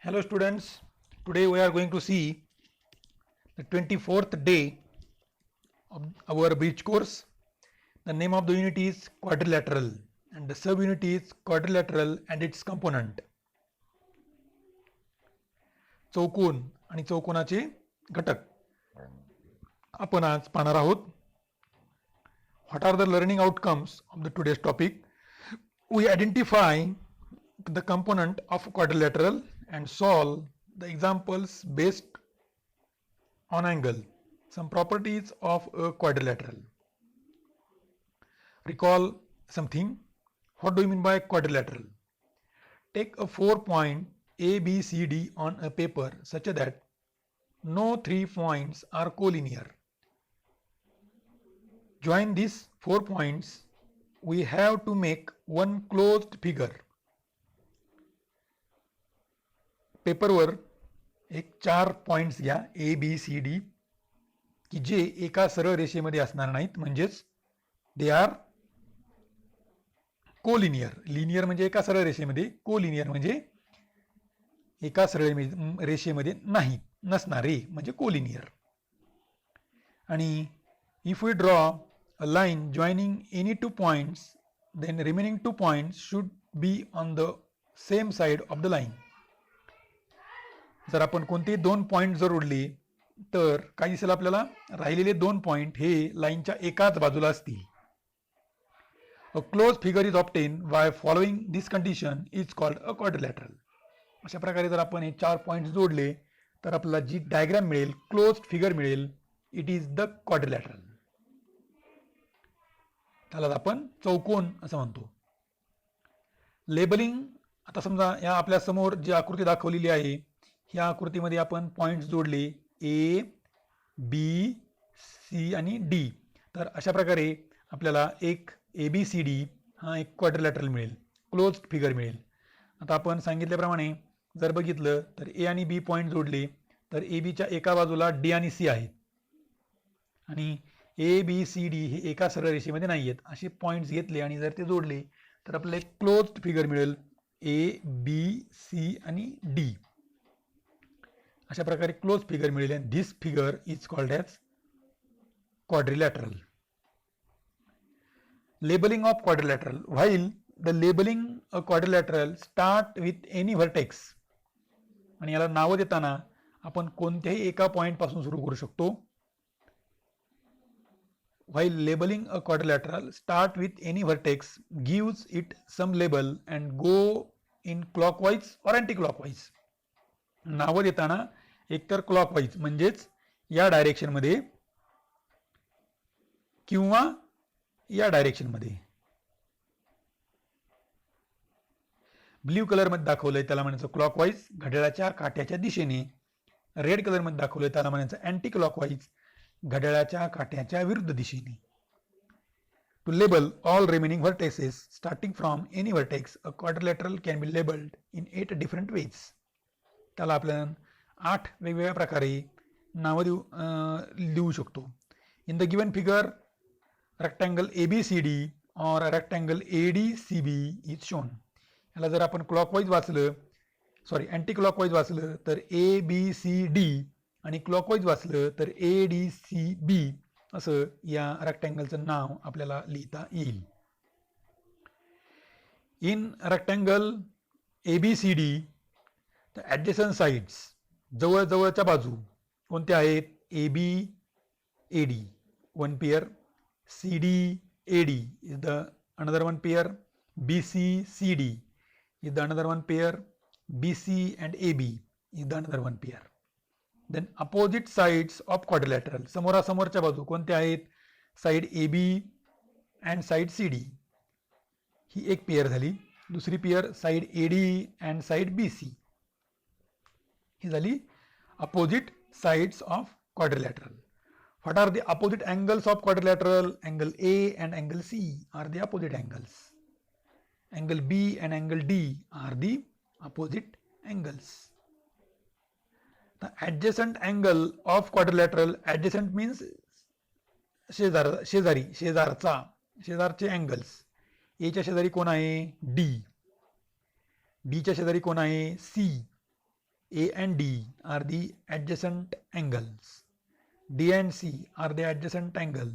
Hello students, today we are going to see the 24th day of our bridge course. The name of the unit is quadrilateral and the subunit is quadrilateral and its component. चौकोन आणि चौकोनाचे घटक आपण आज पाहणार आहोत. What are the learning outcomes of the today's topic? We identify the component of quadrilateral and solve the examples based on angle. Some properties of a quadrilateral. Recall something. What do you mean by quadrilateral? Take a 4-point A, B, C, D on a paper such that no 3 points are collinear. Join these 4 points. We have to make one closed figure. पेपरवर एक 4 points घ्या ए B C D की जे एका सरळ रेषेमध्ये असणार नाहीत, म्हणजेच दे आर कोलिनियर. लिनियर म्हणजे एका सरळ रेषेमध्ये, कोलिनियर म्हणजे एका सरळ रेषेमध्ये नाही नसणारे म्हणजे कोलिनियर. आणि if we draw a line joining any 2 points then remaining 2 points should be on the same side of the line. जर आपण कोणते 2 पॉइंट जोडले तर काय दिसेल आपल्याला, राहिलेले 2 पॉइंट हे लाईनच्या एकाच बाजूला असतील. A close figure is obtain by following this condition is called a quadrilateral. अशा प्रकारे जर आपण हे 4 पॉइंट जोडले तर आपल्याला जी डायग्राम मिळेल, क्लोज फिगर मिळेल, इट इज द क्वाड्रिलॅटरल. त्याला आपण चौकोन असं म्हणतो. लेबलिंग. आता समजा या आपल्या समोर जी आकृती दाखवलेली आहे, ह्या आकृतीमध्ये आपण पॉइंट्स जोडले ए बी सी आणि डी. तर अशा प्रकारे आपल्याला एक ए बी सी डी हा एक क्वाड्रिलॅटरल मिळेल, क्लोज फिगर मिळेल. आता आपण सांगितल्याप्रमाणे जर बघितलं तर ए आणि बी पॉइंट जोडले तर ए बीच्या एका बाजूला डी आणि सी आहेत आणि ए बी सी डी हे एका सरळ रेषेमध्ये नाही आहेत. असे पॉइंट्स घेतले आणि जर ते जोडले तर आपल्याला एक क्लोज्ड फिगर मिळेल ए बी सी आणि डी. अशा प्रकारे क्लोज फिगर मिळेल आणि this figure is called as quadrilateral. Labelling of quadrilateral. While the labelling a quadrilateral start with any vertex. आणि याला नावं देताना आपण कोणत्याही एका पॉइंट पासून सुरू करू शकतो. While labelling a quadrilateral start with any vertex gives it some label and go in clockwise or anti clockwise. नावं देताना एकतर क्लॉकवाईज म्हणजेच या डायरेक्शनमध्ये किंवा या डायरेक्शनमध्ये. ब्ल्यू कलरमध्ये दाखवलंय त्याला म्हणायचं क्लॉकवाईज, घड्याळाच्या काट्याच्या दिशेने. रेड कलरमध्ये दाखवलंय त्याला म्हणायचं अँटी क्लॉकवाईज, घड्याळाच्या काट्याच्या विरुद्ध दिशेने. To label all remaining vertexes starting from any vertex a quadrilateral can be labelled in 8 different ways. त्याला आपल्याला 8 वेगवेगळ्या प्रकारे नावं लिहू शकतो. In the given figure rectangle A B C D or rectangle A D C B is shown. याला जर आपण क्लॉकवाईज वाचलं, सॉरी अँटी क्लॉकवाईज वाचलं तर ए बी सी डी आणि क्लॉकवाईज वाचलं तर ए डी सी बी असं या रेक्टँगलचं नाव आपल्याला लिहिता येईल. In rectangle A B C D the adjacent sides, जवळजवळच्या बाजू कोणत्या आहेत, A B A D 1 pair, C D A D is the another 1 pair, B C C D is the another 1 pair, B C and A B is the another 1 pair. Then opposite sides of quadrilateral, समोरासमोरच्या बाजू कोणत्या आहेत, side A B and side C D ही एक pair झाली. दुसरी pair side A D and side B C ही झाली opposite sides of quadrilateral. What are the opposite angles of quadrilateral? Angle A and angle C are the opposite angles. Angle B and angle D are the opposite angles. The adjacent angle of quadrilateral, adjacent means शेजारी, शेजारचे angles. A च्या शेजारी कोण आहे, D. D च्या शेजारी कोण आहे, C. A and D are the adjacent angles. D and C are the adjacent angle.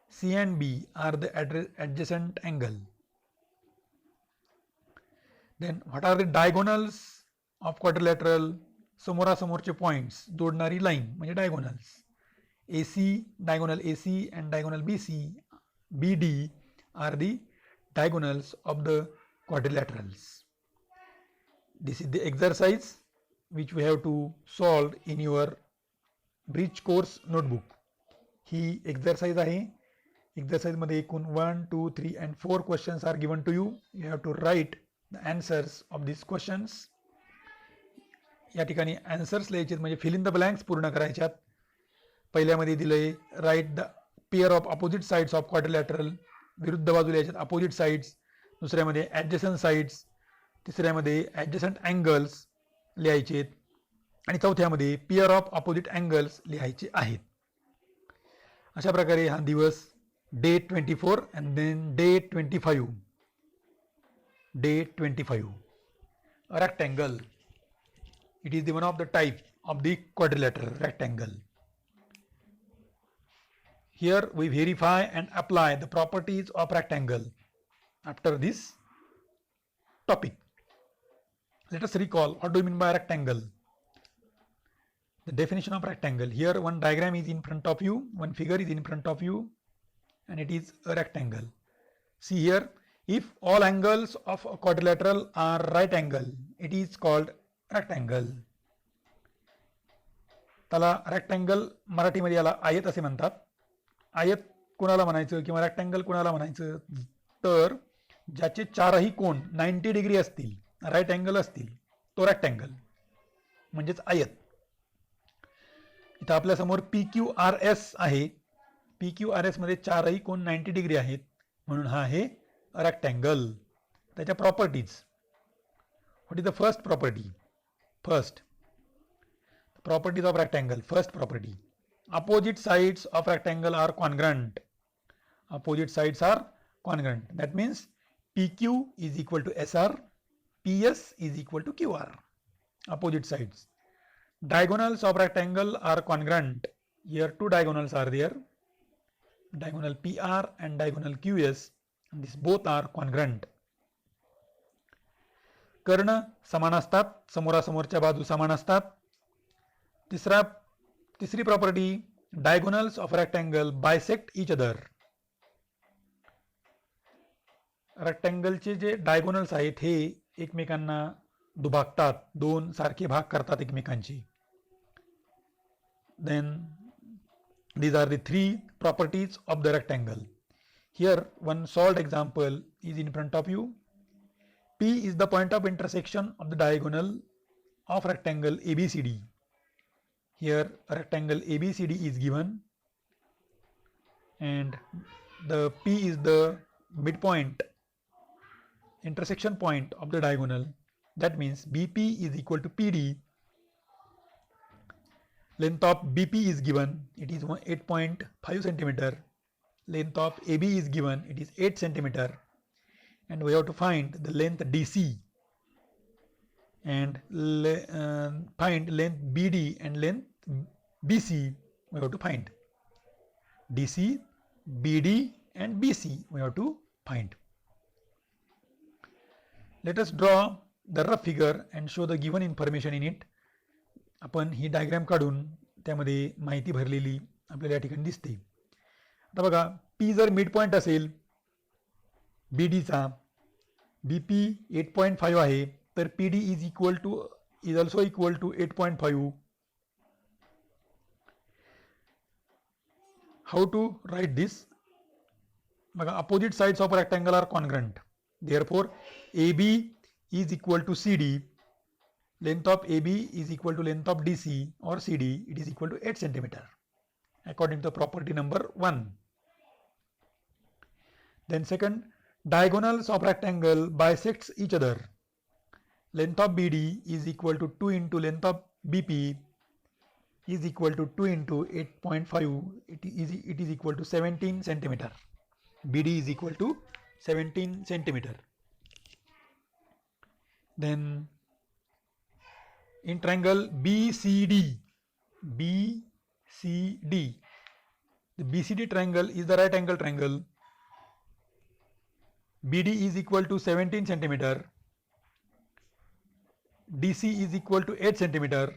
C and B are the adjacent angle. Then what are the diagonals of quadrilateral? समोरासमोरचे points जोडणारी line म्हणजे diagonals. AC, diagonal AC and diagonal BC, BD are the diagonals of the quadrilaterals. This is the exercise which we have to solve in your bridge course notebook. He exercise आहे. Exercise मध्ये एकूण 1, 2, 3 and 4 questions are given to you. You have to write the answers of these questions. या ठिकाणी answers लिहायचे म्हणजे fill in the blanks पूर्ण करायच्यात. पहिल्यामध्ये दिलंय write the pair of opposite sides of quadrilateral, विरुद्ध बाजू लिहायच्यात अपोजिट साइड्स. दुसऱ्यामध्ये ॲडजसंट साइड्स, तिसऱ्यामध्ये ॲडजसंट अँगल्स लिहायचे आणि चौथ्यामध्ये पेअर ऑफ अपोजिट अँगल्स लिहायचे आहेत. अशा प्रकारे हा दिवस day 24 and then day 25. Day 25 rectangle. It is the one of the type of the quadrilateral rectangle. Here we verify and apply the properties of rectangle after this topic. Let us recall what do you mean by rectangle. The definition of rectangle. Here one diagram is in front of you, one figure is in front of you, and it is a rectangle. See here, if all angles of a quadrilateral are right angle, it is called rectangle. त्याला rectangle मराठीमध्ये याला आयत असे म्हणतात. आयत कोणाला म्हणायचं किंवा रेक्टँगल कोणाला म्हणायचं तर ज्याचे चारही कोन 90 डिग्री असतील, राईट अँगल असतील, तो रेक्टँगल म्हणजेच आयत. इथं आपल्या समोर PQRS आहे. PQRS मध्ये चारही कोन 90 डिग्री आहेत म्हणून हा आहे रेक्टँगल. त्याच्या properties. What is the first property? First, properties of rectangle. First property, opposite sides of rectangle are congruent. Opposite sides are congruent. That means PQ is equal to SR, PS is equal to QR. Opposite sides. Diagonals of rectangle are congruent. Here two diagonals are there. Diagonal PR and diagonal QS. And these both are congruent. कर्ण समान असतात, समोरासमोरच्या बाजू समान असतात. तिसरी property, diagonals of rectangle bisect each other. रेक्टँगलचे जे डायगोनल्स आहेत हे एकमेकांना दुभागतात, दोन सारखे भाग करतात एकमेकांची. Then these are the three properties of the rectangle. Here one solved example is in front of you. P is the point of intersection of the diagonal of rectangle ABCD. Here rectangle ABCD is given and the P is the midpoint, intersection point of the diagonal. That means BP is equal to PD. Length of BP is given, it is 8.5 centimeter. Length of AB is given, it is 8 centimeter. And we have to find the length DC and find length BD and length BC. We have to find DC, BD and BC. We have to find. Let us draw the rough figure and show the given information in it. आपण ही diagram काढून त्यामध्ये माहिती भरलेली आपल्याला या ठिकाणी दिसते. आता बघा, P जर मिड पॉइंट असेल BDचा, BP 8.5 आहे तर PD is also equal to 8.5. How to write this? बघा, opposite sides of rectangle are congruent. Therefore, AB is equal to CD. Length of AB is equal to length of DC or CD. It is equal to 8 centimeter according to property number 1. Then second, diagonals of rectangle bisects each other. Length of BD is equal to 2 into length of BP is equal to 2 into 8.5. It is equal to 17 centimeter. BD is equal to 17 centimeter. Then in triangle BCD, BCD, the BCD triangle is the right angle triangle. BD is equal to 17 centimeter, DC is equal to 8 centimeter.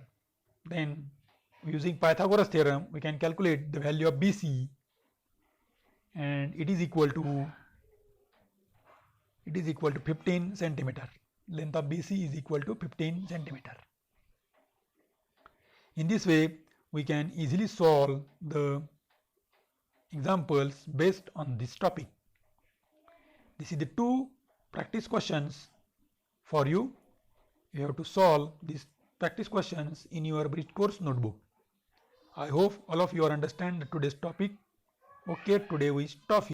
Then using Pythagoras theorem we can calculate the value of BC, and it is equal to 15 centimeter. Length of BC is equal to 15 centimeter. In this way we can easily solve the examples based on this topic. This is the 2 practice questions for you. You have to solve these practice questions in your bridge course notebook. I hope all of you understand today's topic. Okay, today we stop here.